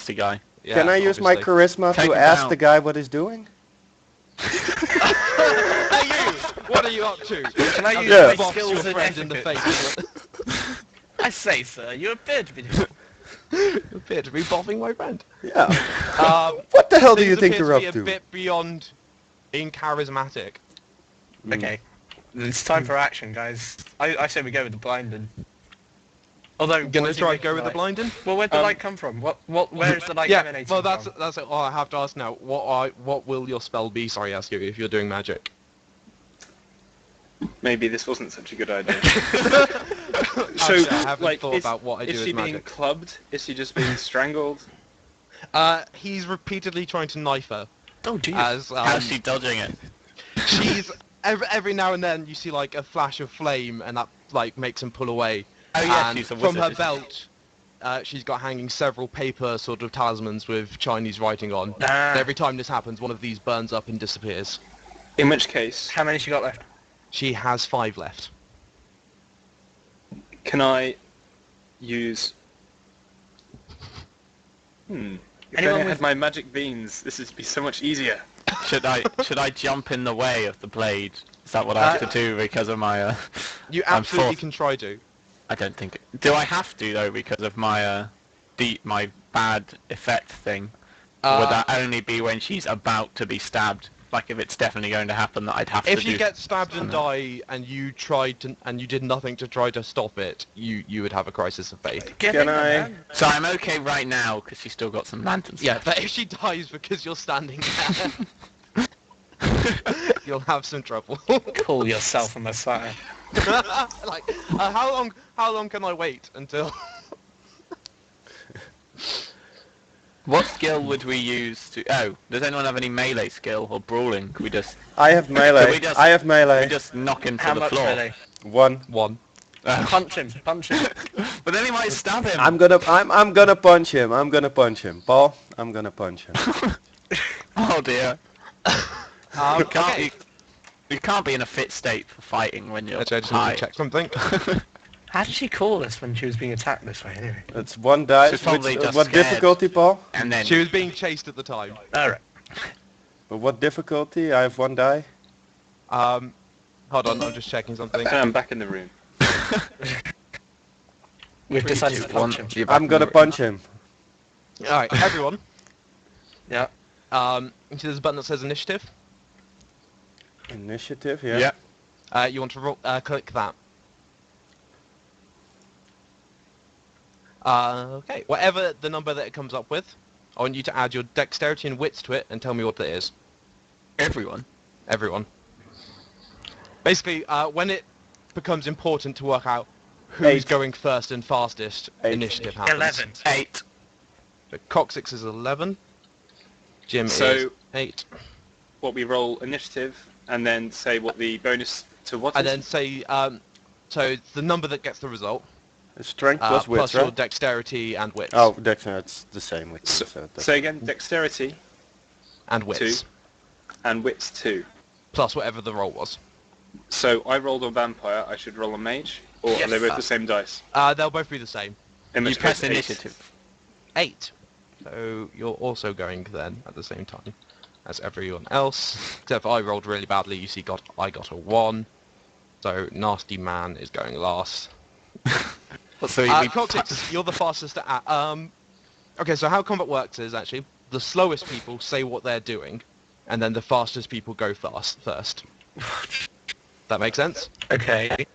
nasty guy. Yeah, Can I use my charisma Take to him ask down. the guy what he's doing? Hey you! What are you up to? Can I use Yeah. my Box skills your as friend in the etiquette? face. I say, sir, you appear to be... Appear to be boffing my friend. Yeah. Um, What the hell do you things think appear you're to up be a to? bit beyond being charismatic. Okay. It's time for action, guys. I say we go with the blinding. Although, You're gonna what try do you to go with the think, blinding? Well, where'd the light come from? Where is the light Yeah, emanating well that's from? it. Oh, I have to ask now. What will your spell be? Sorry, ask you if you're doing magic. Maybe this wasn't such a good idea. Actually, I haven't thought about what I do is with she being magic. clubbed? Is she just being strangled? He's repeatedly trying to knife her. Oh, jeez. As How's she dodging it? she's every now and then you see like a flash of flame, and that like makes him pull away. Oh yeah, And she's a from wizard. her isn't belt, she's got hanging several paper sort of talismans with Chinese writing on. Ah. And every time this happens, one of these burns up and disappears. In which case, How many she got left? She has 5 left. can I use... If Anyone I with- had my magic beans, this would be so much easier. Should I jump in the way of the blade? Is that what I have to do because of my You I'm absolutely fourth. can try to. I don't think. Do I have to though because of my my bad effect thing? Or would that only be when she's about to be stabbed? Like if it's definitely going to happen that I'd have to If do. you get stabbed and something. die, and you tried to, and you did nothing to try to stop it, you would have a crisis of faith. Get Can in there, I- man. So I'm okay right now because she's still got some lanterns. Yeah, but if she dies because you're standing there, you'll have some trouble. Call yourself a messiah. Like, how long can I wait until? What skill would we use to? Oh, does anyone have any melee skill or brawling? Could we just I have melee. we just- I have melee. we just knock him to How the much floor? melee? 1. One. Punch him, punch him. But then he might stab him. I'm gonna punch him. I'm gonna punch him. Paul, I'm gonna punch him. Oh dear. You can't, Okay. you can't be in a fit state for fighting when you're Actually, I just need high. to check something. How did she call us when she was being attacked this way, anyway? It's 1 dice. She's probably just what scared. difficulty, Paul? And then She was being chased at the time. Alright. But what difficulty? I have 1 die. Hold on, I'm just checking something. And I'm back in the room. We've decided to punch him. You're back I'm in gonna the- punch him. Alright, everyone. Yeah. You see there's a button that says initiative? Initiative, yeah. Yeah. You want to click that. Okay, whatever the number that it comes up with, I want you to add your dexterity and wits to it and tell me what it is. Everyone. Everyone. Basically, when it becomes important to work out who's 8. going first and fastest, 8. initiative happens. 11. 8. So Coccyx is 11. Jim is So- 8. What we roll initiative, and then say what the bonus to what And is? then say, so it's the number that gets the result, Strength plus plus wits, your right? dexterity and wits. Oh, it's the same with So, you, so that's- say again, dexterity and wits. 2 and wits 2. Plus whatever the roll was. So I rolled a vampire, I should roll a mage? Or are Yes. they both the same dice? They'll both be the same. In You which press case, 8. initiative. 8. So you're also going then at the same time as everyone else. Except for I rolled really badly. You see, I got a 1. So Nasty Man is going last. So we Coccyx, you're the fastest at... okay, so how combat works is actually the slowest people say what they're doing, and then the fastest people go first. That makes sense? Okay.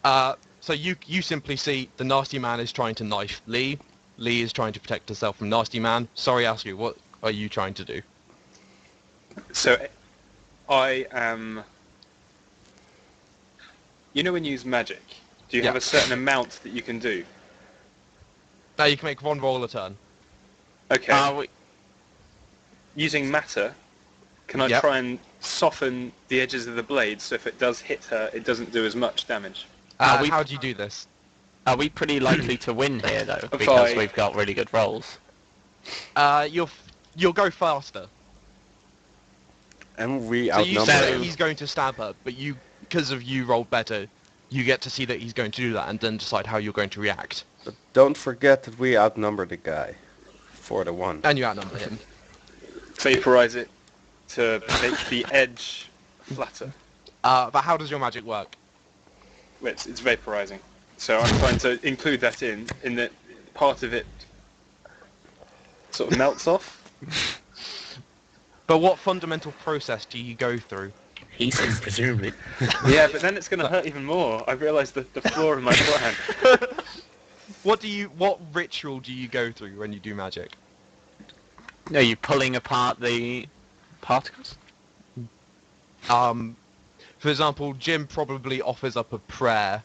So you simply see the Nasty Man is trying to knife Lee. Lee is trying to protect herself from Nasty Man. Soriasku, what are you trying to do? So I am... You know when you use magic, do you Yeah. have a certain amount that you can do? Now you can make one roll a turn. Okay. Using matter, can I Yep. try and soften the edges of the blade so if it does hit her, it doesn't do as much damage? How do you do this? Are we pretty likely to win here though? If Because I- we've got really good rolls. You'll go faster. And we So you outnumber say that him. he's going to stab her, but you, because of you rolled better, you get to see that he's going to do that and then decide how you're going to react. But don't forget that we outnumber the guy. 4-1. And you outnumber him. Vaporize it to make the edge flatter. But how does your magic work? It's vaporizing. So I'm trying to include that in that part of it sort of melts off. But what fundamental process do you go through? He says presumably. Yeah, but then it's going to hurt even more. I've realised the flaw of my plan. What ritual do you go through when you do magic? Are you pulling apart the particles? For example, Jim probably offers up a prayer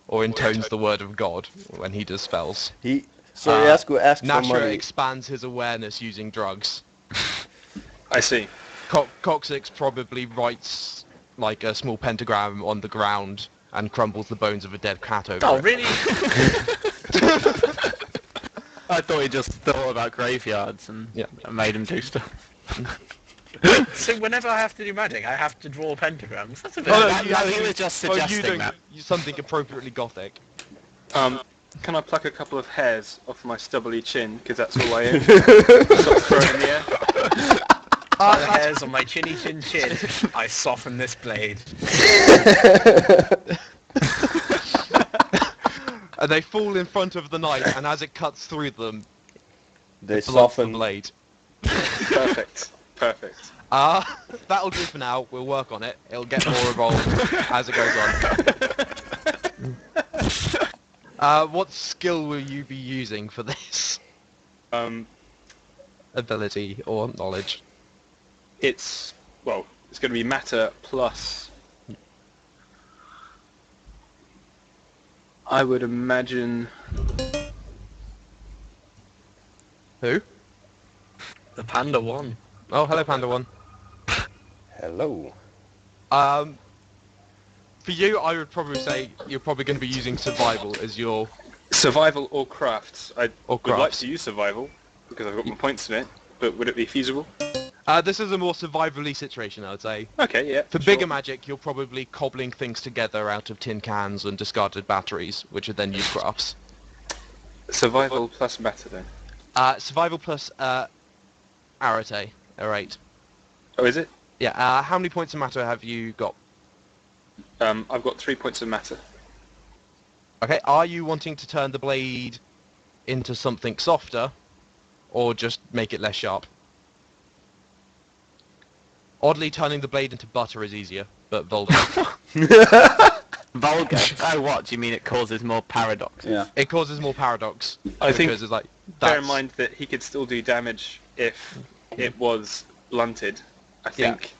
or intones the word of God when he does spells. Soriasku asked for Nashua money. expands his awareness using drugs. I see. Coccyx probably writes like a small pentagram on the ground and crumbles the bones of a dead cat over Oh, it. really? I thought he just thought about graveyards and made him do stuff. So whenever I have to do magic, I have to draw pentagrams. That's a bit... He was just suggesting that. Something appropriately gothic. Can I pluck a couple of hairs off my stubbly chin, because that's all I own? Sort of throw it in the air. The hairs on my chinny chin chin. I soften this blade. And they fall in front of the knife, and as it cuts through them, They it blunts the soften. blade. Perfect. That'll do for now. We'll work on it. It'll get more evolved as it goes on. What skill will you be using for this? Ability or knowledge? It's going to be matter plus. I would imagine. Who? The Panda one. Oh, hello, Panda One. Hello. For you, I would probably say you're probably going to be using survival as your... Survival or crafts. I Or would like crafts. to use survival, because I've got more points in it, but would it be feasible? This is a more survival-y situation, I would say. Okay, yeah. For sure. bigger magic, you're probably cobbling things together out of tin cans and discarded batteries, which are then used crafts. Survival plus matter then. Survival plus arete, or 8. Oh, is it? Yeah, how many points of matter have you got? I've got 3 points of matter. Okay, are you wanting to turn the blade into something softer, or just make it less sharp? Oddly, turning the blade into butter is easier, but vulgar. Vulgar? Oh, what? Do you mean it causes more paradox? Yeah. It causes more paradox. I think- because it's like, Bear in that's- mind that he could still do damage if it was blunted. I think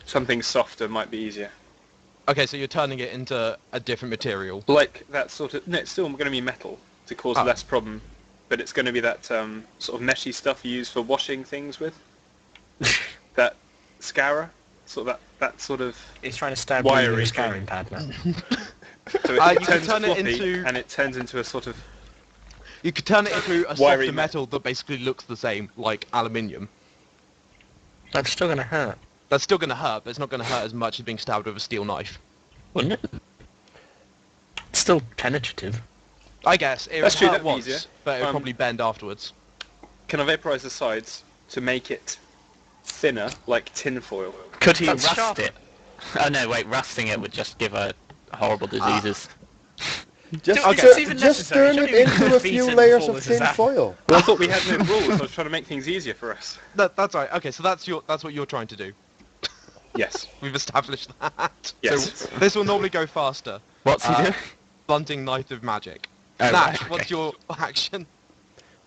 something softer might be easier. Okay, so you're turning it into a different material. Like that sort of... No, it's still going to be metal to cause less problem, but it's going to be that sort of meshy stuff you use for washing things with. That scourer, sort of that sort of... He's trying to stab me with Wiry a thing. scouring pad now. So You it can turns turn it floppy, into- and it turns into a sort of... You could turn it into a Wiry softer metal that basically looks the same, like aluminium. That's still going to hurt, That's still going to hurt, but it's not going to hurt as much as being stabbed with a steel knife. wouldn't it? It's still penetrative. I guess. It That's would true, hurt that'd be once, easier. but it would probably bend afterwards. Can I vaporize the sides to make it thinner, like tin foil? Could he That's rust sharper. it? Oh no, wait, rusting it would just give her horrible diseases. Just, Okay. tur- It's even just necessary. turn You it don't even into put a feet few in layers before of this is tin happening. foil. Well, I thought we had no rules. I was trying to make things easier for us. That's right. Okay, so that's what you're trying to do. Yes. We've established that. Yes. So this will normally go faster. What's he doing? Blunting Knife of Magic. Oh, Nash, right, what's okay. your action?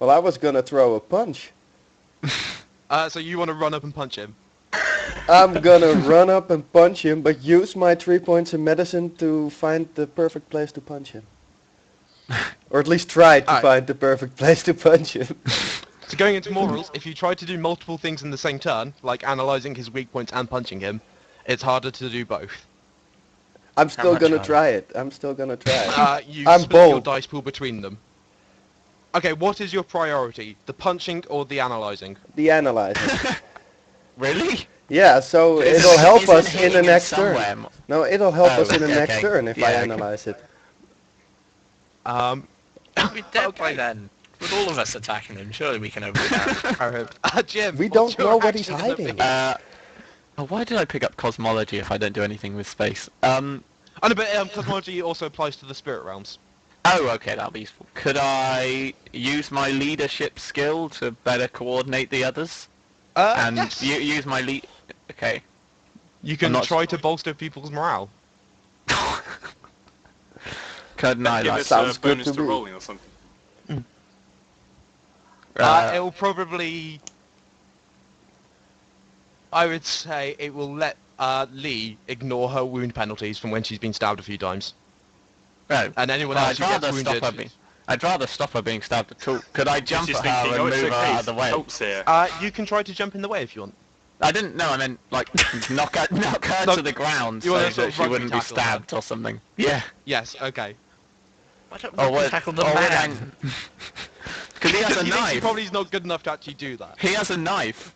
Well, I was gonna throw a punch. So you want to run up and punch him? I'm gonna run up and punch him, but use my 3 points of medicine to find the perfect place to punch him. Or at least try to Alright. find the perfect place to punch him. So going into morals, if you try to do multiple things in the same turn, like analysing his weak points and punching him, it's harder to do both. I'm still much gonna harder? try it. I'm still gonna try it. You I'm split your bold. dice pool between them. Okay, what is your priority? The punching or the analysing? The analyzer. Really? Yeah, so it'll help Isn't us in hitting the it next turn. somewhere? No, it'll help Oh, us in the okay, next okay. turn if Yeah, I okay. analyze it. I'll be dead by Okay. then. With all of us attacking him, surely we can overpower him. Jim, We what's don't your know what he's action gonna hiding. be? Why did I pick up cosmology if I don't do anything with space? Oh, no, but cosmology also applies to the spirit realms. Oh, okay, that'll be useful. Could I use my leadership skill to better coordinate the others? And yes. use my lead... Okay. You can not- try to bolster people's morale. Couldn't I, Give like... us sounds a good bonus to to me. rolling or something. It will probably... I would say it will let Lee ignore her wound penalties from when she's been stabbed a few times. No. And anyone else who gets wounded... I'd rather stop her being stabbed at all. Could I jump Just at her thinking, and it's move her okay, out of the way? help's here. You can try to jump in the way if you want. I didn't know, I meant, like, knock her No, to the ground you so wanna sort that of she rugby wouldn't be tackle her. stabbed or something. Yeah. Yes, okay. Why don't Or we would- tackle the or would man? Because he has a You think she knife. probably is not good enough to actually do that. He has a knife.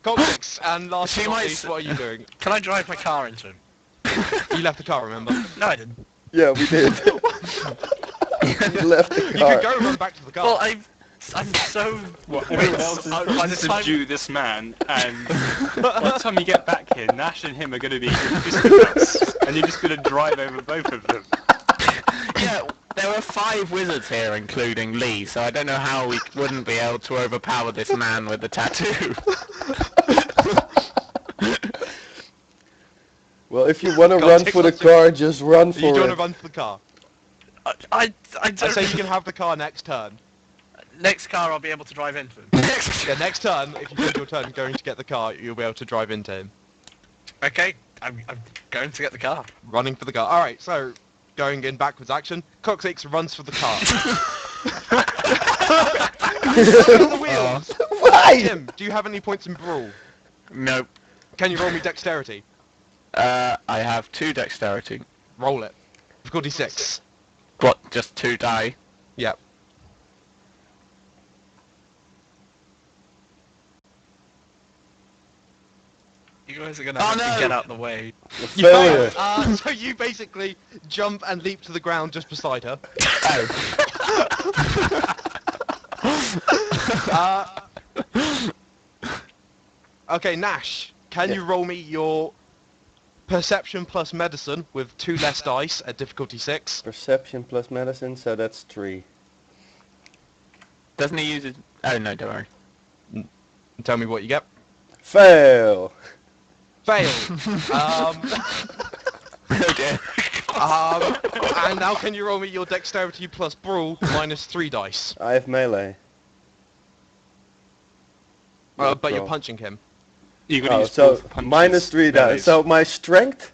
Coccyx, and last She but not might least, s- what are you doing? Can I drive my car into him? You left the car, remember? No, I didn't. Yeah, we did. You left the You car. could go run back to the car. Well, I'm so... What, Wait, everyone else is by trying the to time- subdue this man, and by the time you get back here, Nash and him are going to be fisticuffs, and you're just going to drive over both of them. Yeah, there are 5 wizards here, including Lee, so I don't know how we wouldn't be able to overpower this man with the tattoo. Well, if you want to God, run take for the lots of- car, just run you for don't want it. to run for the car. I I don't... say you can have the car next turn. Next car I'll be able to drive into him. Yeah, next turn, if you take your turn going to get the car, you'll be able to drive into him. Okay, I'm going to get the car. Running for the car. Alright, so, going in backwards action, Coccyx runs for the car. On the wheels! Why? Jim, do you have any points in Brawl? Nope. Can you roll me Dexterity? I have 2 dexterity. Roll it. Difficulty 6. What, just 2 die? Yep. You guys are going Oh, to have no! to get out of the way. The You failure. failed. So you basically jump and leap to the ground just beside her. Okay, Nash, can you roll me your perception plus medicine with 2 less dice at difficulty 6? Perception plus medicine, so that's 3. Doesn't he use his... Oh, no, don't worry. And tell me what you get. Fail. Fail. Oh dear. And now can you roll me your dexterity plus brawl minus 3 dice? I have melee. But you're Brawl. punching him. You're going to Oh, use so both punches. minus 3 dice. Melees. So my strength,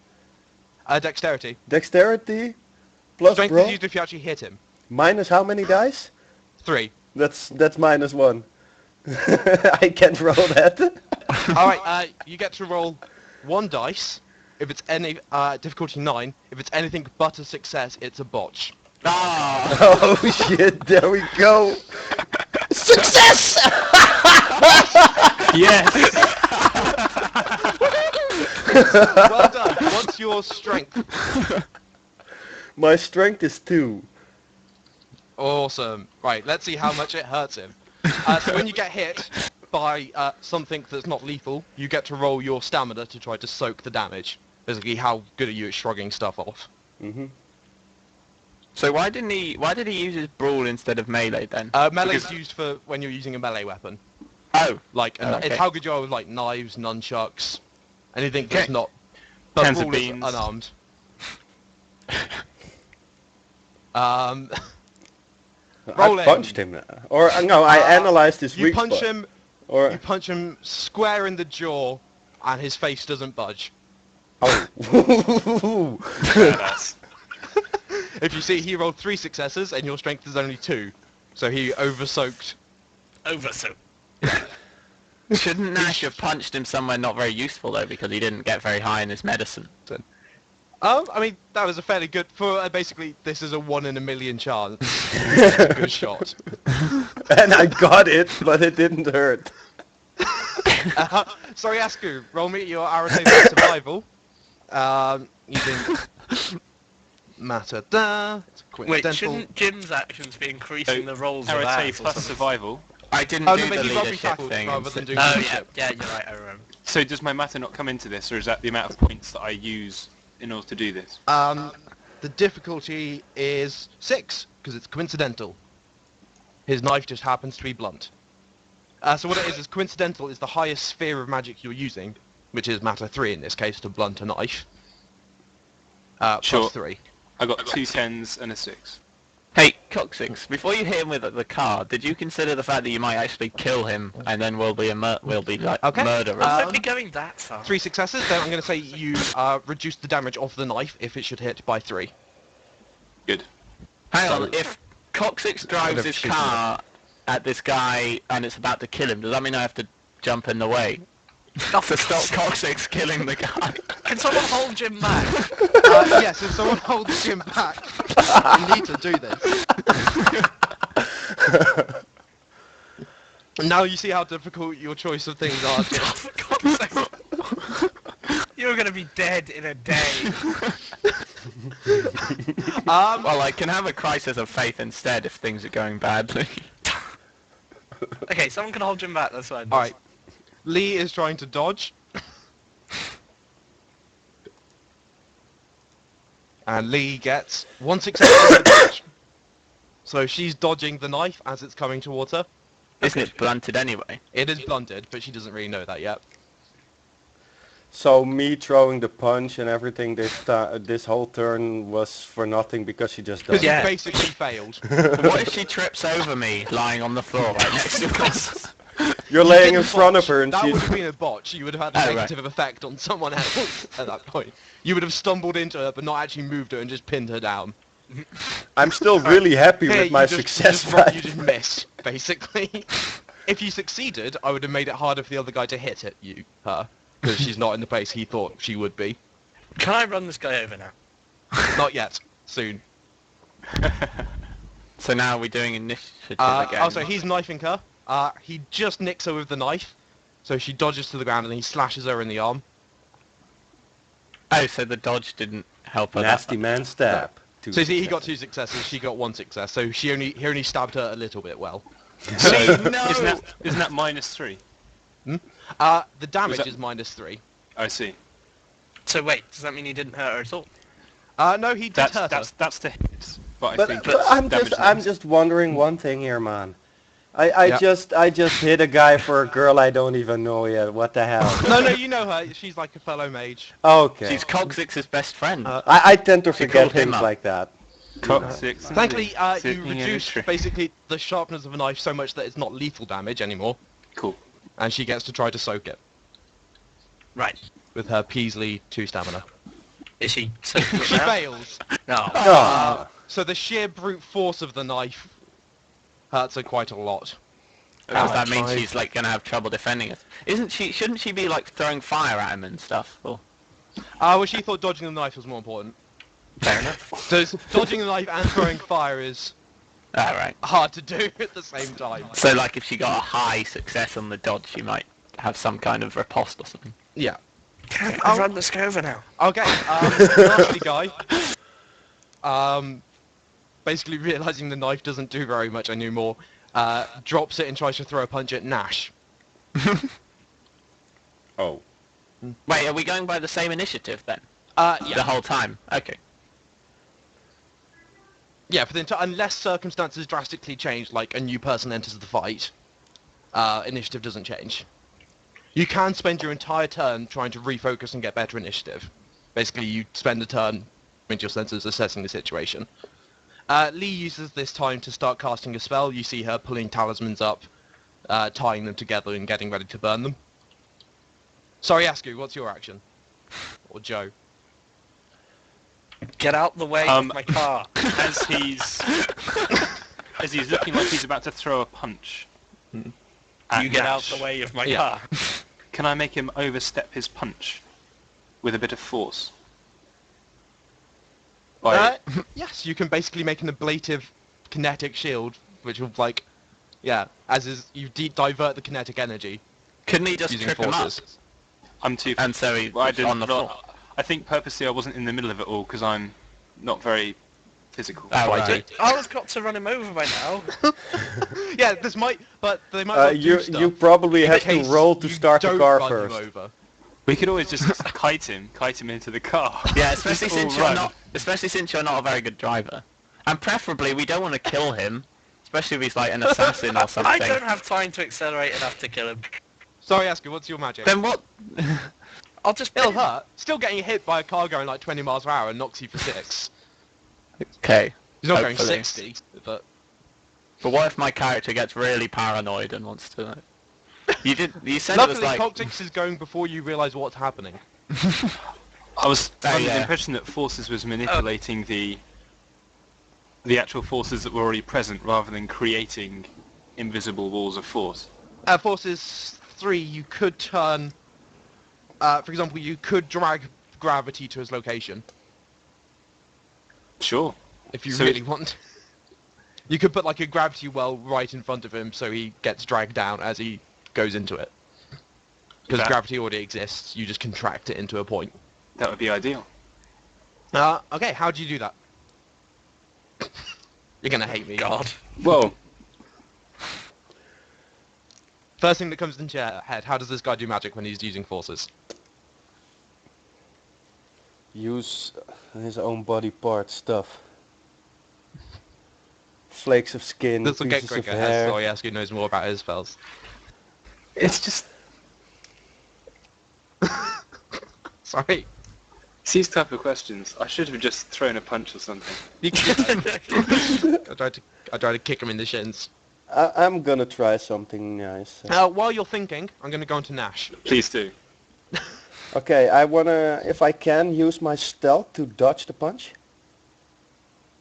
Dexterity. dexterity, plus Strength brawl, is used if you actually hit him. minus how many dice? 3. That's minus 1. I can't roll that. Alright, you get to roll 1 dice. If it's any difficulty 9, if it's anything but a success, it's a botch. Ah! Oh shit, there we go. Success! Yes! Well done. What's your strength? My strength is 2. Awesome. Right, let's see how much it hurts him. So when you get hit by something that's not lethal, you get to roll your stamina to try to soak the damage. Basically, how good are you at shrugging stuff off? Mm-hmm. So why did he use his brawl instead of melee then? Melee's Because- used for when you're using a melee weapon. Oh, Like, okay. it's how good you are with like knives, nunchucks, anything that's Okay. not. But Cans of brawl is beans. unarmed. I Roll him. punched him. Or no, I analyzed his You weak punch spot. him. Or You punch him square in the jaw, and his face doesn't budge. oh. Badass. If you see, he rolled 3 successes, and your strength is only 2, so he oversoaked. Over, so... shouldn't Nash have punched him somewhere not very useful though, because he didn't get very high in his medicine? I mean, that was a fairly good, for basically, this is a 1 in a million chance. It's a good shot. And I got it, but it didn't hurt. Soriasku, roll me your arrow save for survival. Using matter there. It's Wait, coincidental. shouldn't Jim's actions be increasing the rolls of Karate ours or plus something? survival. I didn't Oh, do no, the maybe rugby leadership tackle thing. rather than doing Oh yeah, leadership. yeah, you're right, I remember. So does my matter not come into this, or is that the amount of points that I use in order to do this? The difficulty is 6, because it's coincidental. His knife just happens to be blunt. So what it is coincidental is the highest sphere of magic you're using, which is matter 3 in this case, to blunt a knife. Sure. Plus 3. I got 2 10s and a 6. Hey, Coccyx, before you hit him with the car, did you consider the fact that you might actually kill him and then we'll be like Okay. murderers? Don't be going that far. 3 successes, then I'm going to say you reduce the damage of the knife if it should hit by 3. Good. Hang So- on, if Coccyx drives Whatever his shooting car at this guy and it's about to kill him, does that mean I have to jump in the way? Oh, To stop Coccyx killing the guy? Can someone hold Jim back? Yes, if someone holds Jim back, we need to do this. Now you see how difficult your choice of things are. Jim. For God's sake. You're gonna be dead in a day. Well, I can have a crisis of faith instead if things are going badly. Okay, someone can hold Jim back, that's fine. Alright. Lee is trying to dodge. And Lee gets 1 success. on dodge. So she's dodging the knife as it's coming towards her. Isn't it blunted anyway? It is blunted, but she doesn't really know that yet. So me throwing the punch and everything this whole turn was for nothing because she just Because dodged. Yeah. you basically failed. What if she trips over me lying on the floor right next to us? You're laying in front of her and that she's... would have been a botch. You would have had a Oh, right. negative effect on someone else at that point. You would have stumbled into her, but not actually moved her and just pinned her down. I'm still really happy Here, with my you just- success you just, rate. you just missed, basically. If you succeeded, I would have made it harder for the other guy to hit her, because she's not in the place he thought she would be. Can I run this guy over now? Not yet. Soon. So now we're doing initiative again. Also, he's knifing her. He just nicks her with the knife, so she dodges to the ground and he slashes her in the arm. Oh, so the dodge didn't help her. Nasty man stab. Two So he got successes. 2 successes, she got 1 success, so he only stabbed her a little bit well. So No! isn't that -3? The damage that- is -3. I see. So wait, does that mean he didn't hurt her at all? No, he did hurt her. That's the hit. But I But, think but it's I'm damage just wondering one thing here, man. I Yeah. just hit a guy for a girl I don't even know yet. What the hell? No, you know her. She's like a fellow mage. Okay. She's Coccyx's best friend. I tend to forget called him things up. like that. Coccyx. Thankfully, you Sitting in a reduce tree. basically the sharpness of a knife so much that it's not lethal damage anymore, Cool. and she gets to try to soak it Right. with her Peasley 2 stamina. Is she... She fails. No. Ah. So the sheer brute force of the knife hurts her quite a lot. Because that Alright, means fine. she's like gonna have trouble defending us. Shouldn't she be like throwing fire at him and stuff? Or... Well, she thought dodging the knife was more important. Fair enough. So dodging the knife and throwing fire is Alright. hard to do at the same time. So like if she got a high success on the dodge, she might have some kind of riposte or something. Yeah. Can I run this guy over now? Okay, nasty guy. Basically realizing the knife doesn't do very much anymore, drops it and tries to throw a punch at Nash. Oh. Wait, are we going by the same initiative then? Yeah. The whole time? Okay. Yeah, for the unless circumstances drastically change, like a new person enters the fight, initiative doesn't change. You can spend your entire turn trying to refocus and get better initiative. Basically, you spend a turn into your senses assessing the situation. Lee uses this time to start casting a spell. You see her pulling talismans up, tying them together and getting ready to burn them. Soriasku, what's your action? Or Joe? Get out the way of my car. As he's looking like he's about to throw a punch. at You get out Nash, the way of my Yeah. car. Can I make him overstep his punch with a bit of force? Yes, you can basically make an ablative kinetic shield, which will you divert the kinetic energy Couldn't he just using trip him up? forces. I'm too. And so he Well, I was didn't. on the floor. I think purposely I wasn't in the middle of it all because I'm not very physical. Oh, right. I've got to run him over by now. Yeah, this might, but they might not do stuff. You probably in have to case roll to you start the don't car run him first. over. We could always just kite him into the car. Yeah, especially Just all since you're run. not, especially since you're not a very good driver, and preferably we don't want to kill him, especially if he's like an assassin or something. I don't have time to accelerate enough to kill him. Soriasku, what's your magic? Then what? I'll just It'll hurt. Still getting hit by a car going like 20 miles per hour knocks you for 6. Okay. He's not Hopefully. going 60, but... But what if my character gets really paranoid and wants to? You said Luckily, it was like. Coccyx is going before you realise what's happening. I was under yeah. the impression that forces was manipulating the actual forces that were already present rather than creating invisible walls of force. Forces 3, you could turn... for example, you could drag gravity to his location, Sure. if you So really want. You could put like a gravity well right in front of him so he gets dragged down as he goes into it. Because That- gravity already exists, you just contract it into a point. That would be ideal. Okay, how do you do that? You're gonna hate me. God. Well, First thing that comes into your head, how does this guy do magic when he's using forces? Use his own body part stuff. Flakes of skin, This will get pieces of quicker as hair. Soriasku knows more about his spells. it's just Sorry. these type of questions. I should have just thrown a punch or something. You can I tried to kick him in the shins. I'm gonna try something nice. While you're thinking, I'm gonna go into Nash. Please do. Okay, I wanna, if I can, use my stealth to dodge the punch.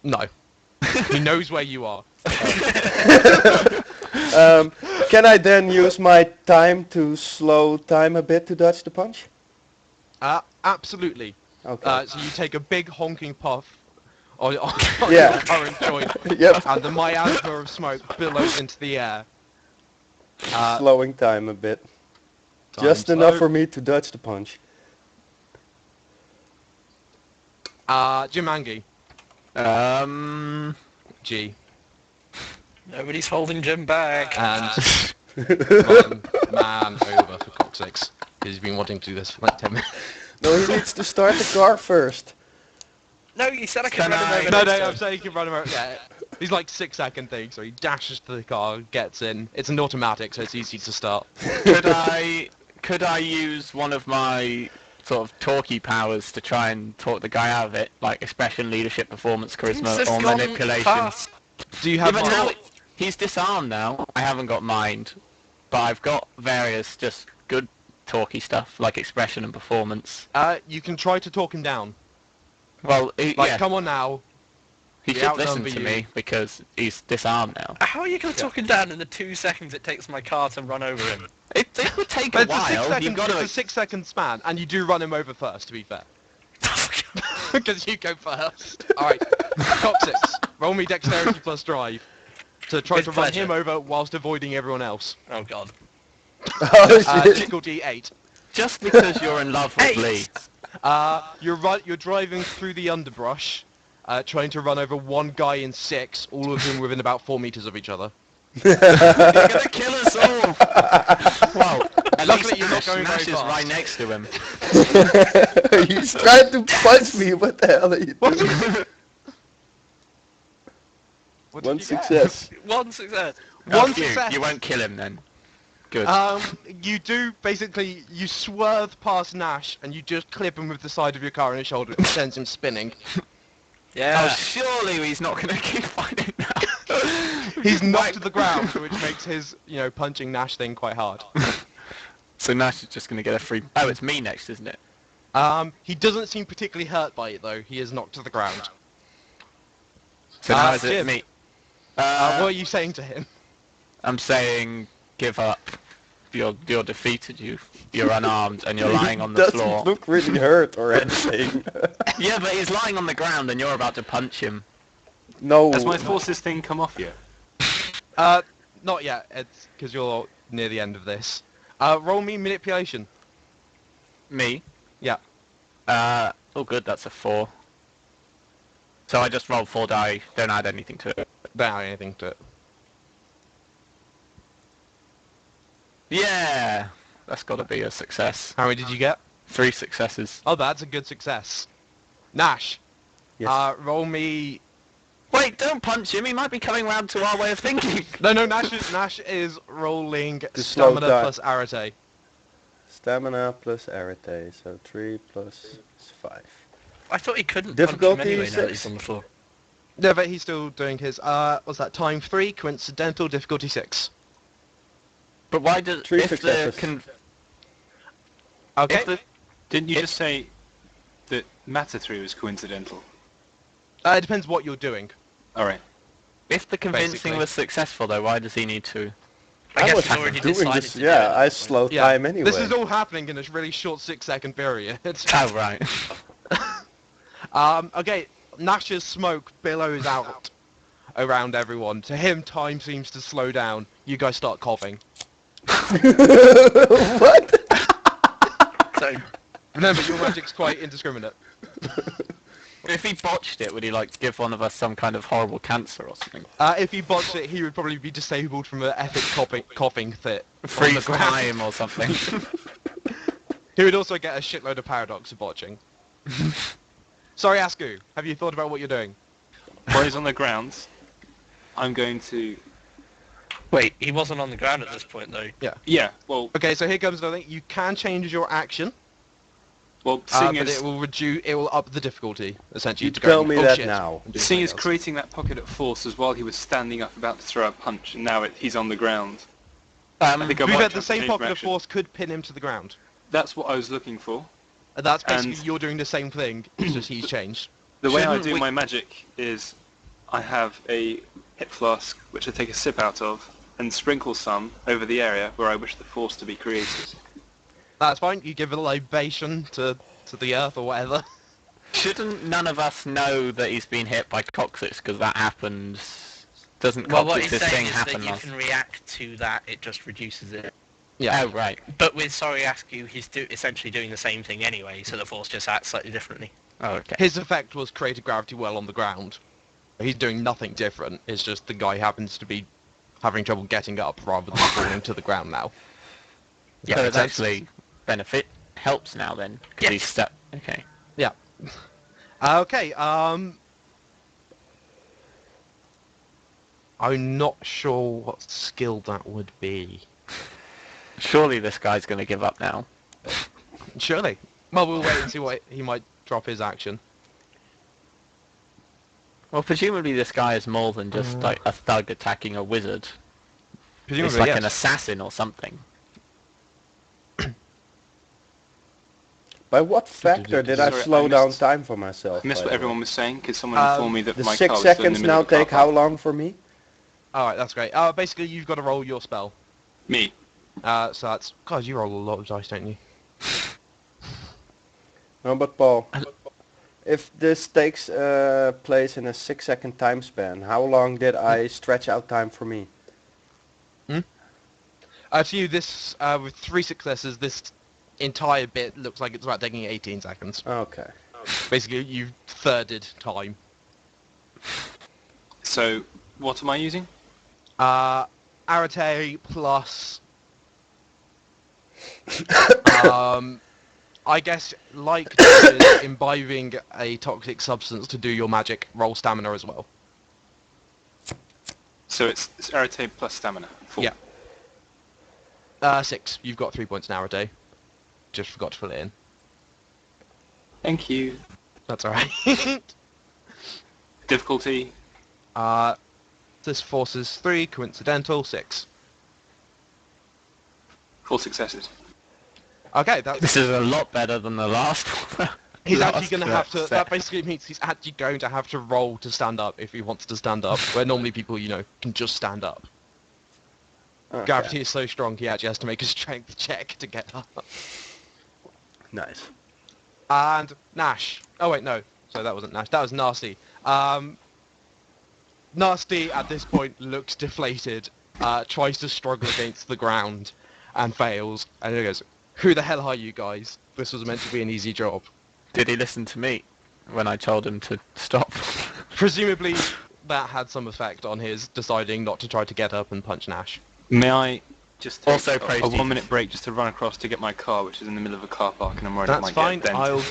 No. He knows where you are. Can I then use my time to slow time a bit to dodge the punch? Absolutely. Okay. So you take a big honking puff on Yeah. your current joint, Yep. and the miasma of smoke billows into the air. Slowing time a bit. Just Time enough slow. for me to dodge the punch. Jimangi. G. Nobody's holding Jim back. And run man over for Coccyx. Because he's been wanting to do this for like 10 minutes. No, he needs to start the car first. No, you said I could Can run him I- over No, next I'm time. saying you can run him over. Yeah, he's like 6-second thing, so he dashes to the car, gets in. It's an automatic, so it's easy to start. Could I use one of my sort of talky powers to try and talk the guy out of it, like expression, leadership, performance, charisma, Things or have gone manipulation? past. Do you Yeah, have but mind? now he's disarmed now. I haven't got mind, but I've got various just good talky stuff like expression and performance. You can try to talk him down. Well, Like, yeah, come on now. he we should listen outnumber to you. me because he's disarmed now. How are you going to talk him down in the 2 seconds it takes my car to run over him? It would take But a while. You've got it's to. a 6-second span, and you do run him over first, to be fair. Because you go first. Alright, Coccyx, roll me dexterity plus drive to try With to run pleasure. him over whilst avoiding everyone else. Oh god. Oh shit. Difficulty 8. Just because you're in love with 8. Lee. You're driving through the underbrush, trying to run over one guy in 6, all of them within about 4 meters of each other. You're gonna kill us all. Well, at Luckily least you're not going Nash very is fast. right next to him. He's trying to punch me. What the hell are you doing? What did One you get? success. One success. One You, success. you won't kill him then. Good. You do, basically, you swerve past Nash, and you just clip him with the side of your car in his shoulder, and sends him spinning. Yeah. Oh, surely he's not gonna keep fighting now. He's knocked to the ground, which makes his, punching Nash thing quite hard. So Nash is just gonna get a free. Oh, it's me next, isn't it? He doesn't seem particularly hurt by it, though. He is knocked to the ground. So now is it Jim. me? What are you saying to him? I'm saying, give up. You're defeated. You're unarmed and you're lying on the Doesn't floor. look really hurt or anything. Yeah, but he's lying on the ground and you're about to punch him. No. Has my forces thing come off yet? Not yet. It's because you're near the end of this. Roll me manipulation. Me? Yeah. Oh, good. That's a 4. So I just roll 4 die, don't add anything to it. Don't add anything to it. Yeah! That's got to be a success. How many did you get? 3 successes. Oh, that's a good success. Nash, Yes. roll me... Wait, don't punch him, he might be coming round to our way of thinking. No, Nash is rolling slow stamina die. plus arete. Stamina plus arete, so 3 plus 5. I thought he couldn't Difficulty punch him anyway now that 6. he's on the floor. No, but he's still doing his, what's that, time 3, coincidental, difficulty 6. But why does... 3 if successes. Okay. Didn't you just say that matter 3 was coincidental? It depends what you're doing. Alright. If the convincing Basically. was successful though, why does he need to... I guess was he's already doing decided this, to do yeah, it I at this point. slow time anyway. This is all happening in a really short 6-second period. Oh, right. Okay, Nash's smoke billows out around everyone. To him, time seems to slow down. You guys start coughing. What? So, Remember, your magic's quite indiscriminate. If he botched it, would he like give one of us some kind of horrible cancer or something? If he botched it, he would probably be disabled from an epic coughing fit. on the Freeze ground. time or something? He would also get a shitload of paradox of botching. Soriasku, have you thought about what you're doing? While he's on the ground, I'm going to... wait, he wasn't on the ground at this point though. Yeah, well, Okay, so here comes the thing. You can change your action, seeing but as... it will up the difficulty, essentially. You to tell go, me "Oh, that shit," now. and do Seeing as something else. creating that pocket at force as while he was standing up about to throw a punch, and now he's on the ground. I think I To be might fair, try the to same change my pocket of action. force could pin him to the ground. That's what I was looking for. And that's basically And- you're doing the same thing, it's just he's changed. The way I Shouldn't do we- my magic is I have a hip flask which I take a sip out of and sprinkle some over the area where I wish the force to be created. That's fine, you give a libation to the earth or whatever. Shouldn't none of us know that he's been hit by Coccyx because that happens? Doesn't Well, what he's Coccyx's saying thing is happen that you last? can react to that, it just reduces it. Yeah. Oh, right. But with Soriasku, he's essentially doing the same thing anyway, so the force just acts slightly differently. Oh, okay. His effect was create a gravity well on the ground. He's doing nothing different, it's just the guy happens to be having trouble getting up rather than falling to the ground now. Yeah, so makes it's sense? actually helps now then? 'Cause Yes. he's stuck. Okay. Yeah. Okay, I'm not sure what skill that would be. Surely this guy's going to give up now. Surely. Well, we'll wait and see what he might drop his action. Well, presumably this guy is more than just like a thug attacking a wizard. Presumably, It's like yes. an assassin or something. By what factor did I Sorry, slow I down missed- time for myself? I missed by what the everyone way? was saying. Could someone inform me that The my 6 car was in the seconds middle now of the car take how park? long for me? Alright, that's great. Basically, you've got to roll your spell. Me. So that's... God, you roll a lot of dice, don't you? No, but Paul, if this takes place in a 6-second time span, how long did I stretch out time for me? To you, this, with 3 successes, this entire bit looks like it's about taking 18 seconds. Okay. Basically, you've thirded time. So, what am I using? Arete plus... I guess, like imbibing a toxic substance to do your magic, roll stamina as well. So it's Arete plus stamina. 4. Yeah. 6. You've got 3 points in Arete. Just forgot to fill it in. Thank you. That's alright. Difficulty. This forces 3, coincidental, 6. 4 successes. Okay, that's... This is a lot better than the last one. He's Last actually going to have to... set. That basically means he's actually going to have to roll to stand up if he wants to stand up, where normally people, you know, can just stand up. Okay. Gravity is so strong he actually has to make a strength check to get up. Nice. And Nash. Oh wait, no. So that wasn't Nash. That was Nasty. Nasty at this point looks deflated, tries to struggle against the ground, and fails. And he goes, "Who the hell are you guys? This was meant to be an easy job." Did he listen to me when I told him to stop? Presumably, that had some effect on his deciding not to try to get up and punch Nash. May I just take Also praise a Jesus. 1 minute break just to run across to get my car, which is in the middle of a car park, and I'm worried I That's might fine. get dented.